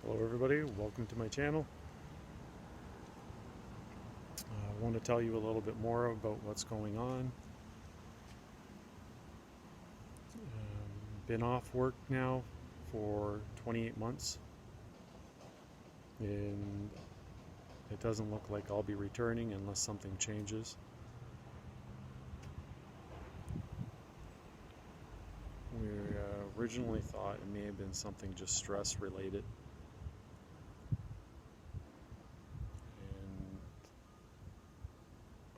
Hello everybody, welcome to my channel. I want to tell you a little bit more about what's going on. Been off work now for 28 months and it doesn't look like I'll be returning unless something changes. We originally thought it may have been something just stress related.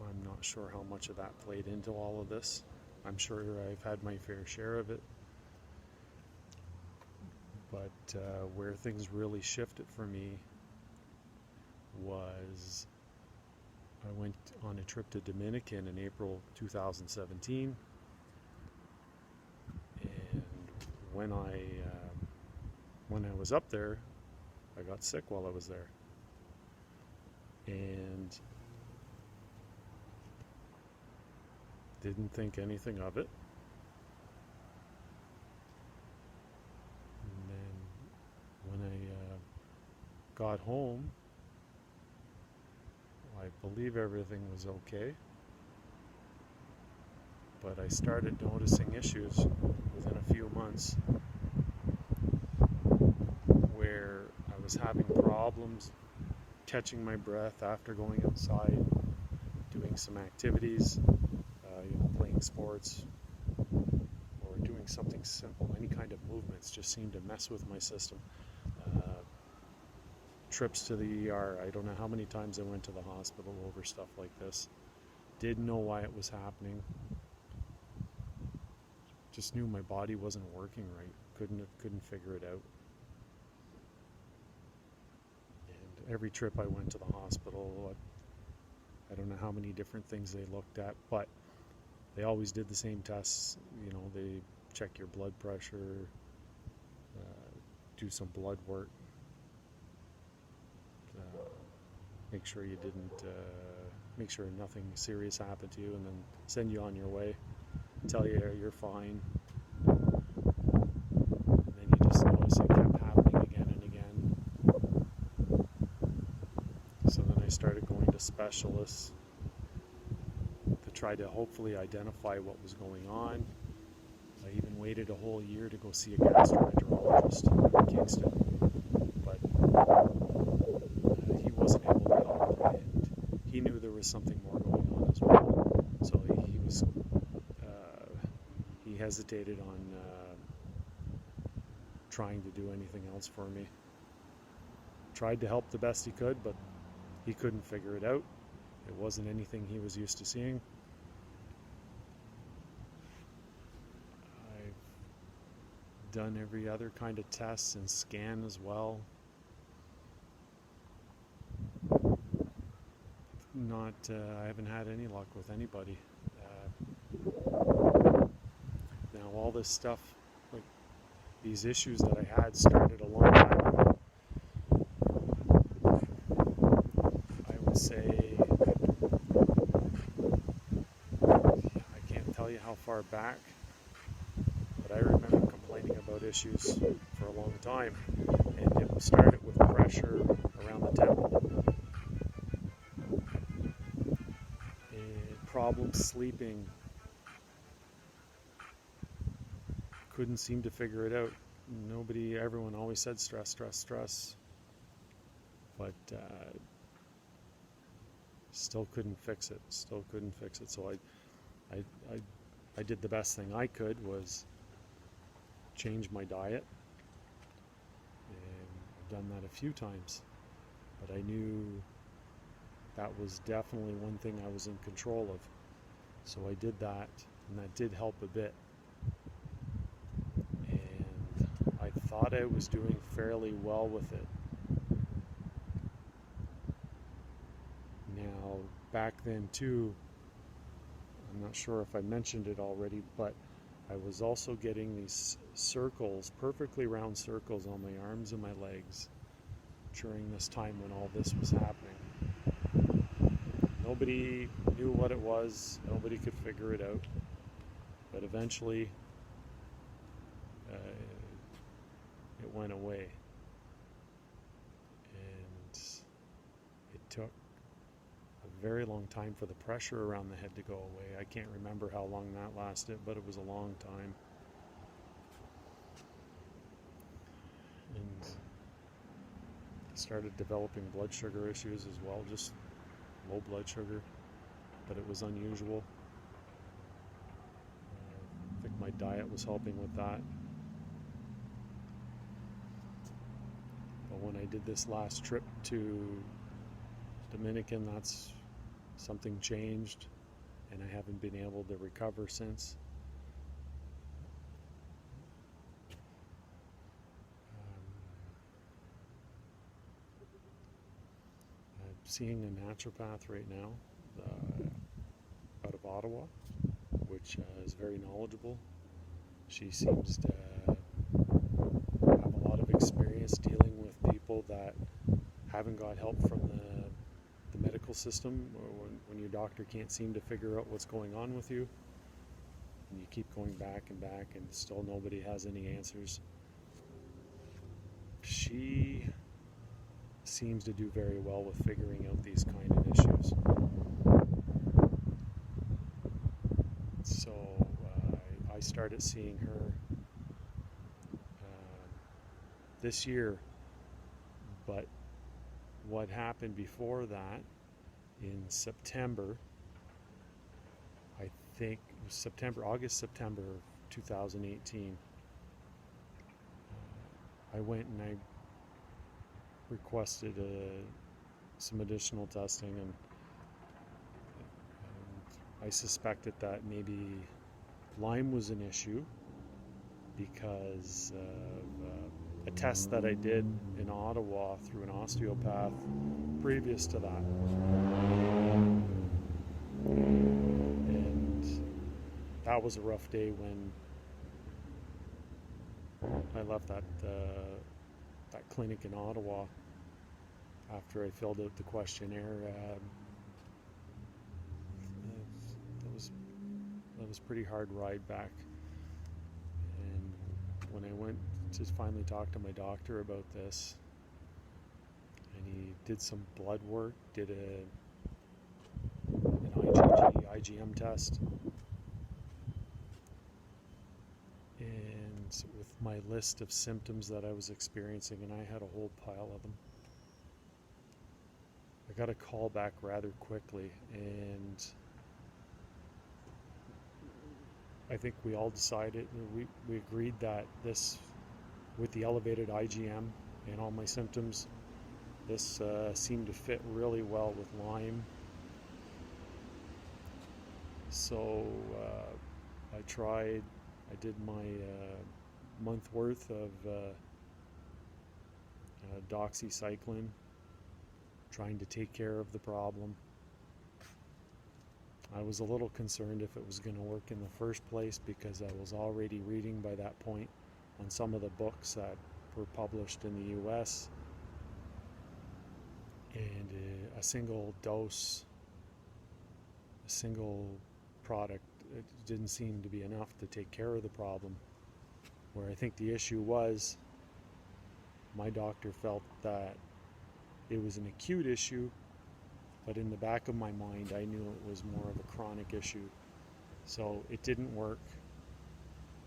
I'm not sure how much of that played into all of this. I'm sure I've had my fair share of it. But where things really shifted for me was I went on a trip to Dominican in April 2017. And when I was up there, I got sick while I was there. And didn't think anything of it. And then when I got home, I believe everything was okay. But I started noticing issues within a few months where I was having problems catching my breath after going outside, doing some activities, playing sports, or doing something simple. Any kind of movements just seemed to mess with my system. Trips to the ER, I don't know how many times I went to the hospital over stuff like this. Didn't know why it was happening. Just knew my body wasn't working right. Couldn't figure it out. And every trip I went to the hospital, I don't know how many different things they looked at, but they always did the same tests. They check your blood pressure, do some blood work, make sure make sure nothing serious happened to you, and then send you on your way, tell you you're fine. And then you just notice it kept happening again and again. So then I started going to specialists to try to hopefully identify what was going on. I even waited a whole year to go see a gastroenterologist in Kingston, but he wasn't able to help, and he knew there was something more going on as well. So he hesitated on trying to do anything else for me. Tried to help the best he could, but he couldn't figure it out. It wasn't anything he was used to seeing. I've done every other kind of test and scan as well. I haven't had any luck with anybody. Now all this stuff, like these issues that I had, started a long time ago. I would say, I can't tell you how far back, but I remember complaining about issues for a long time, and it started with pressure around the temple, problems sleeping, couldn't seem to figure it out. Everyone always said stress, stress, stress, but still couldn't fix it. So I did the best thing I could, was change my diet, and I've done that a few times, but I knew that was definitely one thing I was in control of. So I did that, and that did help a bit. And I thought I was doing fairly well with it. Now, back then too, I'm not sure if I mentioned it already, but I was also getting these circles, perfectly round circles on my arms and my legs during this time when all this was happening. Nobody knew what it was, nobody could figure it out, but eventually it went away. very long time for the pressure around the head to go away. I can't remember how long that lasted, but it was a long time. And I started developing blood sugar issues as well, just low blood sugar, but it was unusual. I think my diet was helping with that. But when I did this last trip to Dominican, that's something changed, and I haven't been able to recover since. I'm seeing a naturopath right now out of Ottawa, which is very knowledgeable. She seems to have a lot of experience dealing with people that haven't got help from the medical system, or when your doctor can't seem to figure out what's going on with you, and you keep going back and back and still nobody has any answers. She seems to do very well with figuring out these kind of issues. So I started seeing her this year, but what happened before that, in September, I think it was August, September of 2018, I went and I requested some additional testing, and I suspected that maybe Lyme was an issue because of a test that I did in Ottawa through an osteopath previous to that. And that was a rough day when I left that clinic in Ottawa after I filled out the questionnaire. That was a pretty hard ride back. And when I went to finally talk to my doctor about this, and he did some blood work, did an IgM test, and with my list of symptoms that I was experiencing, and I had a whole pile of them, I got a call back rather quickly, and I think we all decided, we agreed that this, with the elevated IgM and all my symptoms, this seemed to fit really well with Lyme. So I did my month worth of doxycycline, trying to take care of the problem. I was a little concerned if it was going to work in the first place, because I was already reading by that point on some of the books that were published in the US, and a single dose, a single product, it didn't seem to be enough to take care of the problem. Where I think the issue was, my doctor felt that it was an acute issue, but in the back of my mind I knew it was more of a chronic issue. So it didn't work.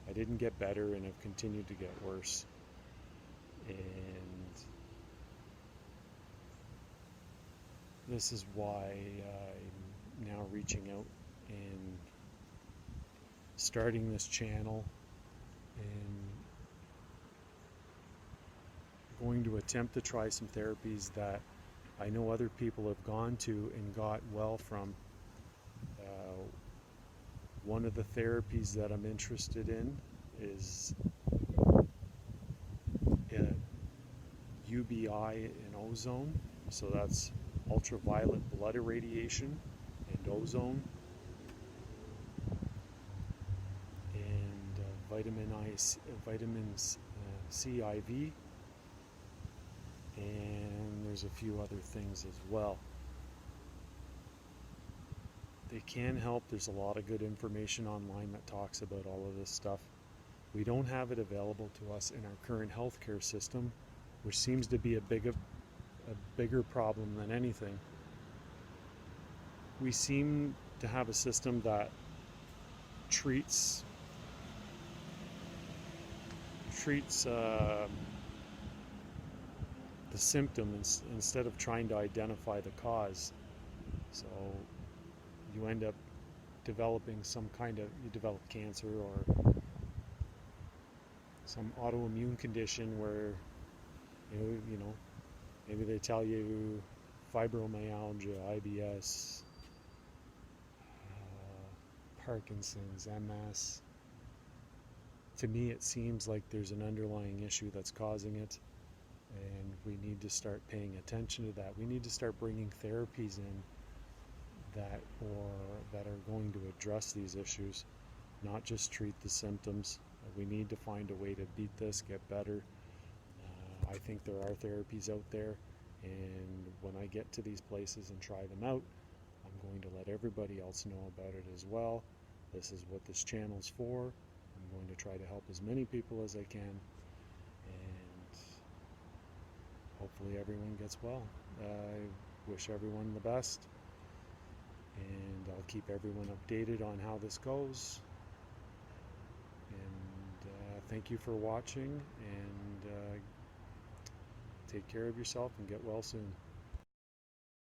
I didn't get better, and I've continued to get worse. And this is why I'm now reaching out and starting this channel and going to attempt to try some therapies that I know other people have gone to and got well from. One of the therapies that I'm interested in is UBI and ozone. So that's ultraviolet blood irradiation and ozone, and vitamins C IV, and there's a few other things as well. They can help. There's a lot of good information online that talks about all of this stuff. We don't have it available to us in our current healthcare system, which seems to be a bigger problem than anything. we seem to have a system that treats the symptoms instead of trying to identify the cause. So you end up developing you develop cancer or some autoimmune condition where maybe they tell you fibromyalgia, IBS, Parkinson's, MS. To me, it seems like there's an underlying issue that's causing it, and we need to start paying attention to that. We need to start bringing therapies in that are going to address these issues, not just treat the symptoms. We need to find a way to beat this, get better. I think there are therapies out there, and when I get to these places and try them out, I'm going to let everybody else know about it as well. This is what this channel's for. I'm going to try to help as many people as I can, and hopefully everyone gets well. I wish everyone the best, and I'll keep everyone updated on how this goes. And thank you for watching, and take care of yourself and get well soon.